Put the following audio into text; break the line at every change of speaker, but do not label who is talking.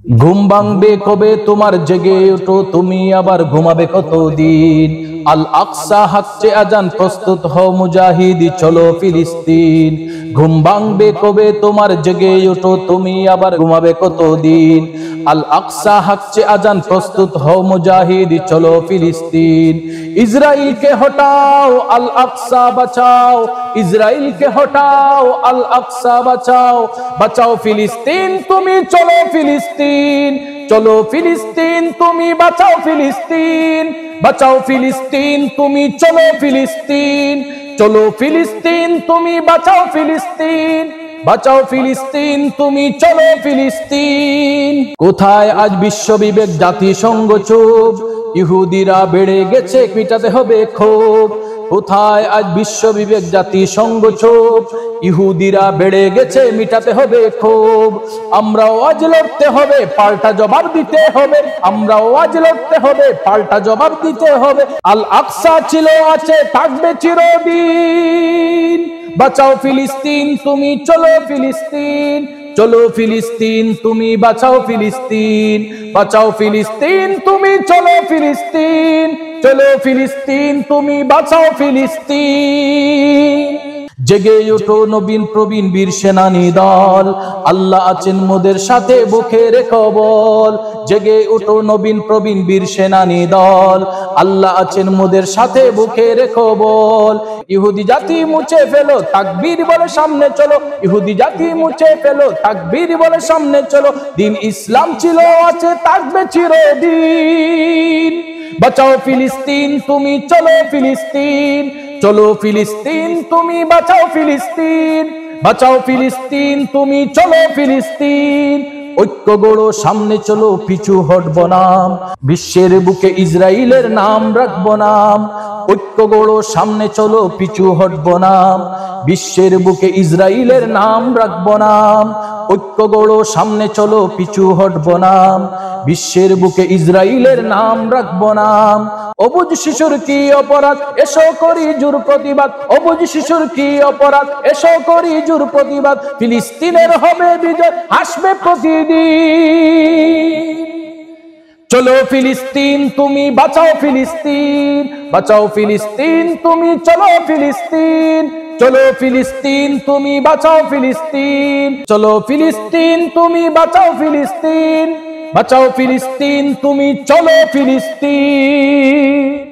ঘুম ভাঙবে কবে তোমার, জেগে ওঠো তুমি আবার ঘুমাবে কতদিন। আল আকসা হাকছে আজান, প্রস্তুত হও মুজাহিদ, চলো ফিলিস্তিন। ঘুম ভাঙবে কবে তোমার, জেগে ওঠো তুমি আবার ঘুমাবে কতদিন। আল আকসা হাকছে আজান, প্রস্তুত হও মুজাহিদ, চলো ফিলিস্তিন। ইসরাইলকে হটাও, আল আকসা বাঁচাও। ইসরাইলকে হটাও, আল আকসা বাঁচাও। বাঁচাও ফিলিস্তিন, তুমি চলো ফিলিস্তিন। চলো ফিলিস্তিন, তুমি বাঁচাও ফিলিস্তিন। বাঁচাও ফিলিস্তিন, তুমি চলো ফিলিস্তিন। চলো ফিলিস্তিন, তুমি বাঁচাও ফিলিস্তিন। বাঁচাও ফিলিস্তিন, তুমি চলো ফিলিস্তিন। কোথায় আজ বিশ্ব বিবেক, জাতিসংঘ চুপ। ইহুদিরা বেড়ে গেছে, মিটাতে হবে ক্ষোভ। কোথায় আজ বিশ্ব বিবেক, জাতিসংঘ চুপ। ইহুদিরা বেড়ে গেছে, মিটাতে হবে ক্ষোভ। আমরাও আজ লড়তে হবে, পাল্টা জবাব দিতে হবে। আমরাও আজ লড়তে হবে, পাল্টা জবাব দিতে হবে। আল আকসা ছিল, আছে, থাকবে চিরদিন। বাঁচাও ফিলিস্তিন, তুমি চলো ফিলিস্তিন। চলো ফিলিস্তিন, তুমি বাঁচাও ফিলিস্তিন। বাঁচাও ফিলিস্তিন, তুমি চলো ফিলিস্তিন। চলো ফিলিস্তিন, তুমি বাঁচাও ফিলিস্তিন। জেগে ওঠো নবীন প্রবীণ বীর সেনানী দল, আল্লাহ আছেন মোদের সাথে, বুকে রেখো বল। জেগে ওঠো নবীন প্রবীণ বীর সেনানী দল, আল্লাহ আছেন মোদের সাথে, বুকে রেখো বল। ইহুদি জাতি মুছে ফেলো, তাকবীর বলে সামনে চলো। ইহুদি জাতি মুছে ফেলো, তাকবীর বলে সামনে চলো। দিন ইসলাম ছিল, আছে, থাকবে চিরদিন। বাঁচাও ফিলিস্তিন, তুমি চলো ফিলিস্তিন। চলো ফিলিস্তিন, তুমি বাঁচাও ফিলিস্তিন। বাঁচাও ফিলিস্তিন, তুমি চলো ফিলিস্তিন। ঐক্য গড়ো, সামনে চলো, পিছু হটব না। বিশ্বের বুকে ইসরাইলের নাম রাখবো নাম। ঐক্য গড়ো, সামনে চলো, পিছু হটব না। বিশ্বের বুকে ইসরাইলের নাম রাখবো নাম। ঐক্য গড়ো, সামনে চলো, পিছু হটব না। বিশ্বের বুকে ইসরাইলের নাম রাখবো নাম। অবুঝ শিশুর কি অপরাধ, এসো করি জোর প্রতিবাদ। অবুঝ শিশুর কি অপরাধ, এসো করি জোর প্রতিবাদ। ফিলিস্তিনের হবে বিজয়, আসবে প্রতিদিন। চলো ফিলিস্তিন, তুমি বাঁচাও ফিলিস্তিন। বাঁচাও ফিলিস্তিন, তুমি চলো ফিলিস্তিন। চলো ফিলিস্তিন, তুমি বাঁচাও ফিলিস্তিন। চলো ফিলিস্তিন, তুমি বাঁচাও ফিলিস্তিন। বাঁচাও ফিলিস্তিন, তুমি চলো ফিলিস্তিন।